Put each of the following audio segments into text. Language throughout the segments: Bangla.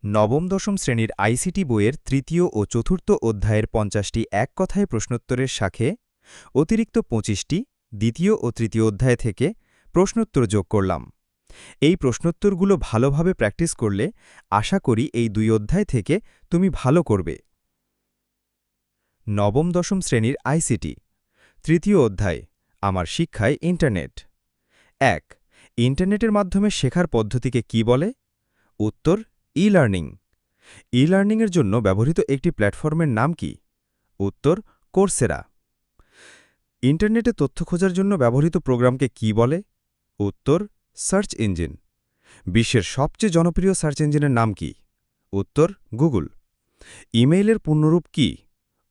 নবম-দশম শ্রেণীর আইসিটি বইয়ের তৃতীয় ও চতুর্থ অধ্যায়ের ৫০টি এক কথায় প্রশ্নোত্তরের শাখে অতিরিক্ত ২৫টি দ্বিতীয় ও তৃতীয় অধ্যায় থেকে প্রশ্নোত্তর যোগ করলাম। এই প্রশ্নোত্তরগুলো ভালোভাবে প্র্যাকটিস করলে আশা করি এই দুই অধ্যায় থেকে তুমি ভালো করবে। নবম-দশম শ্রেণীর আইসিটি তৃতীয় অধ্যায় আমার শিক্ষায় ইন্টারনেট। ১. ইন্টারনেটের মাধ্যমে শেখার পদ্ধতিকে কি বলে? উত্তর ই-লার্নিং। ই-লার্নিংয়ের জন্য ব্যবহৃত একটি প্ল্যাটফর্মের নাম কি? উত্তর কোর্সেরা। ইন্টারনেটে তথ্য খোঁজার জন্য ব্যবহৃত প্রোগ্রামকে কি বলে? উত্তর সার্চ ইঞ্জিন। বিশ্বের সবচেয়ে জনপ্রিয় সার্চ ইঞ্জিনের নাম কি? উত্তর গুগল। ইমেইলের পূর্ণরূপ কি?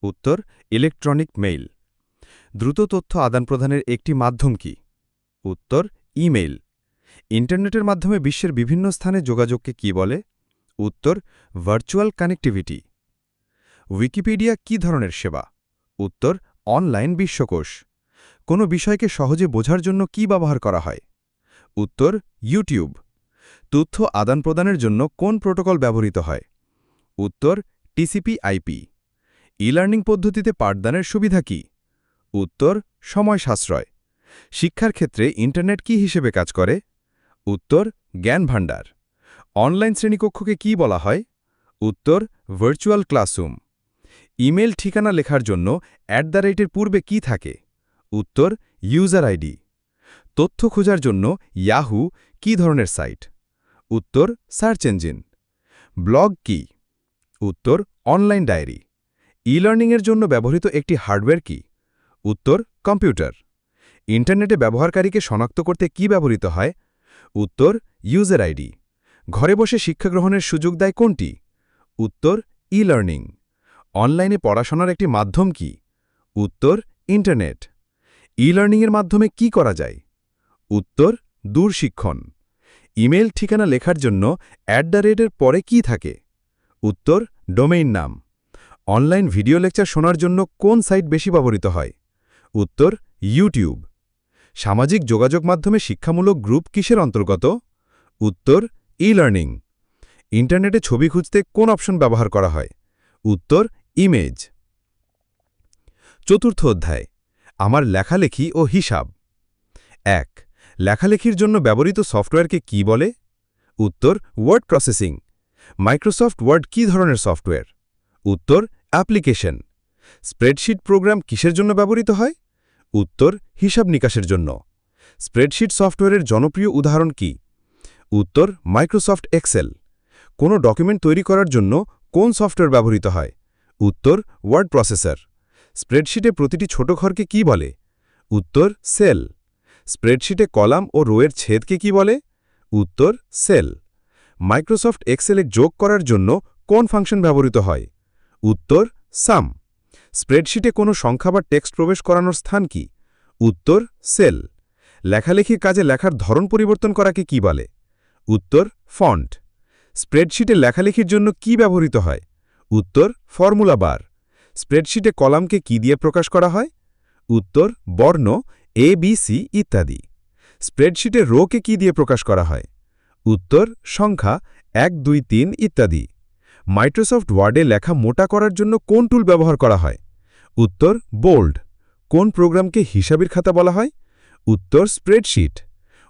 উত্তর ইলেকট্রনিক মেইল। দ্রুত তথ্য আদান-প্রদানের একটি মাধ্যম কি? উত্তর ইমেইল। ইন্টারনেটের মাধ্যমে বিশ্বের বিভিন্ন স্থানে যোগাযোগকে কি বলে? উত্তর ভার্চুয়াল কানেক্টিভিটি। উইকিপিডিয়া কি ধরনের সেবা? উত্তর অনলাইন বিশ্বকোষ। কোনো বিষয়কে সহজে বোঝার জন্য কি ব্যবহার করা হয়? উত্তর ইউটিউব। তথ্য আদান-প্রদানের জন্য কোন প্রোটোকল ব্যবহৃত হয়? উত্তর টিসিপি/আইপি। ই-লার্নিং পদ্ধতিতে পাঠদানের সুবিধা কি? উত্তর সময় সাশ্রয়। শিক্ষার ক্ষেত্রে ইন্টারনেট কি হিসেবে কাজ করে? উত্তর জ্ঞান ভাণ্ডার। অনলাইন শ্রেণীকক্ষকে কি বলা হয়? উত্তর ভার্চুয়াল ক্লাসরুম। ইমেল ঠিকানা লেখার জন্য @এর পূর্বে কি থাকে? উত্তর ইউজার আইডি। তথ্য খোঁজার জন্য ইয়াহু কি ধরনের সাইট? উত্তর সার্চ ইঞ্জিন। ব্লগ কি? উত্তর অনলাইন ডায়েরি। ই-লার্নিংয়ের জন্য ব্যবহৃত একটি হার্ডওয়্যার কি? উত্তর কম্পিউটার। ইন্টারনেটে ব্যবহারকারীকে শনাক্ত করতে কি ব্যবহৃত হয়? উত্তর ইউজার আইডি। ঘরে বসে শিক্ষা গ্রহণের সুযোগ দেয় কোনটি? উত্তর ই-লার্নিং। অনলাইনে পড়াশোনার একটি মাধ্যম কি? উত্তর ইন্টারনেট। ই-লার্নিংয়ের মাধ্যমে কি করা যায়? উত্তর দূরশিক্ষণ। ইমেল ঠিকানা লেখার জন্য @এর পরে কি থাকে? উত্তর ডোমেইন নাম। অনলাইন ভিডিও লেকচার শোনার জন্য কোন সাইট বেশি ব্যবহৃত হয়? উত্তর ইউটিউব। সামাজিক যোগাযোগ মাধ্যমে শিক্ষামূলক গ্রুপ কিসের অন্তর্গত? উত্তর ই-লার্নিং। ইন্টারনেটে ছবি খুঁজতে কোন অপশন ব্যবহার করা হয়? উত্তর ইমেজ। চতুর্থ অধ্যায় আমার লেখালেখি ও হিসাব। ১. লেখালেখির জন্য ব্যবহৃত সফটওয়্যারকে কি বলে? উত্তর ওয়ার্ড প্রসেসিং। মাইক্রোসফট ওয়ার্ড কি ধরনের সফটওয়্যার? উত্তর অ্যাপ্লিকেশন। স্প্রেডশিট প্রোগ্রাম কিসের জন্য ব্যবহৃত হয়? উত্তর হিসাব নিকাশের জন্য। স্প্রেডশিট সফটওয়্যারের জনপ্রিয় উদাহরণ কি? উত্তর মাইক্রোসফট এক্সেল। কোনো ডকুমেন্ট তৈরি করার জন্য কোন সফটওয়্যার ব্যবহৃত হয়? উত্তর ওয়ার্ড প্রসেসর। স্প্রেডশিটে প্রতিটি ছোট ঘরকে কি বলে? উত্তর সেল। স্প্রেডশিটে কলাম ও রোয়ের ছেদকে কি বলে? উত্তর সেল। মাইক্রোসফট এক্সেলে যোগ করার জন্য কোন ফাংশন ব্যবহৃত হয়? উত্তর সাম। স্প্রেডশিটে কোনো সংখ্যা বা টেক্সট প্রবেশ করানোর স্থান কি? উত্তর সেল। লেখালেখির কাজে লেখার ধরন পরিবর্তন করাকে কি বলে? উত্তর ফন্ট। স্প্রেডশিটে লেখালেখির জন্য কি ব্যবহৃত হয়? উত্তর ফর্মুলা বার। স্প্রেডশিটে কলামকে কি দিয়ে প্রকাশ করা হয়? উত্তর বর্ণ ABC ইত্যাদি। স্প্রেডশিটে রোকে কি দিয়ে প্রকাশ করা হয়? উত্তর সংখ্যা 1 2 3 ইত্যাদি। মাইক্রোসফট ওয়ার্ডে লেখা মোটা করার জন্য কোন টুল ব্যবহার করা হয়? উত্তর বোল্ড। কোন প্রোগ্রামকে হিসাবের খাতা বলা হয়? উত্তর স্প্রেডশিট।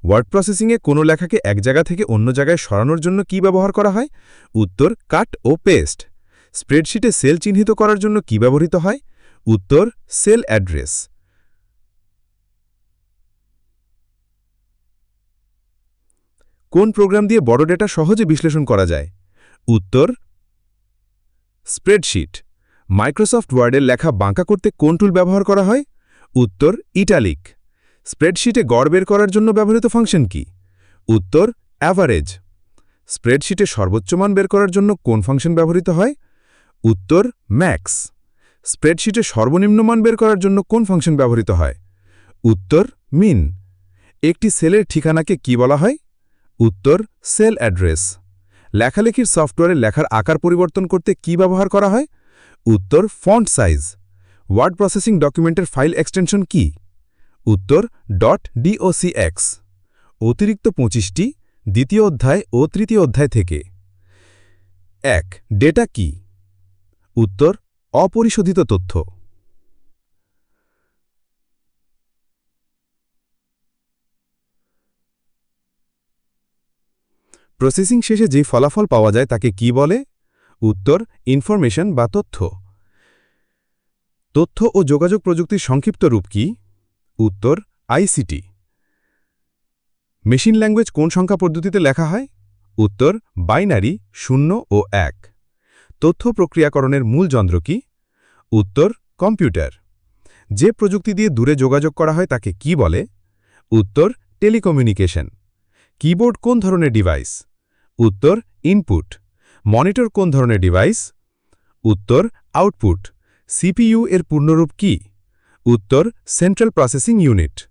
ওয়ার্ড প্রসেসিংয়ে কোনো লেখাকে এক জায়গা থেকে অন্য জায়গায় সরানোর জন্য কি ব্যবহার করা হয়? উত্তর কাট ও পেস্ট। স্প্রেডশিটে সেল চিহ্নিত করার জন্য কি ব্যবহৃত হয়? উত্তর সেল অ্যাড্রেস। কোন প্রোগ্রাম দিয়ে বড় ডেটা সহজে বিশ্লেষণ করা যায়? উত্তর স্প্রেডশিট। মাইক্রোসফট ওয়ার্ডের লেখা বাঁকা করতে কোন টুল ব্যবহার করা হয়? উত্তর ইটালিক। স্প্রেডশিটে গড় বের করার জন্য ব্যবহৃত ফাংশন কি? উত্তর অ্যাভারেজ। স্প্রেডশিটে সর্বোচ্চ মান বের করার জন্য কোন ফাংশন ব্যবহৃত হয়? উত্তর ম্যাক্স। স্প্রেডশিটে সর্বনিম্ন মান বের করার জন্য কোন ফাংশন ব্যবহৃত হয়? উত্তর মিন। একটি সেলের ঠিকানাকে কি বলা হয়? উত্তর সেল অ্যাড্রেস। লেখালেখির সফটওয়্যারে লেখার আকার পরিবর্তন করতে কি ব্যবহার করা হয়? উত্তর ফন্ট সাইজ। ওয়ার্ড প্রসেসিং ডকুমেন্টের ফাইল এক্সটেনশন কি? উত্তর .docx। অতিরিক্ত 25টি দ্বিতীয় অধ্যায় ও তৃতীয় অধ্যায় থেকে। 1. ডেটা কি? উত্তর অপরিশোধিত তথ্য। প্রসেসিং শেষে যে ফলাফল পাওয়া যায় তাকে কি বলে? উত্তর ইনফরমেশন বা তথ্য। তথ্য ও যোগাযোগ প্রযুক্তির সংক্ষিপ্ত রূপ কি? উত্তর আইসিটি। মেশিন ল্যাঙ্গুয়েজ কোন সংখ্যা পদ্ধতিতে লেখা হয়? উত্তর বাইনারি 0 ও 1। তথ্য প্রক্রিয়াকরণের মূল যন্ত্র কি? উত্তর কম্পিউটার। যে প্রযুক্তি দিয়ে দূরে যোগাযোগ করা হয় তাকে কি বলে? উত্তর টেলিকমিউনিকেশন। কিবোর্ড কোন ধরনের ডিভাইস? উত্তর ইনপুট। মনিটর কোন ধরনের ডিভাইস? উত্তর আউটপুট। সিপিইউ এর পূর্ণরূপ কি? উত্তর সেন্ট্রাল প্রসেসিং ইউনিট।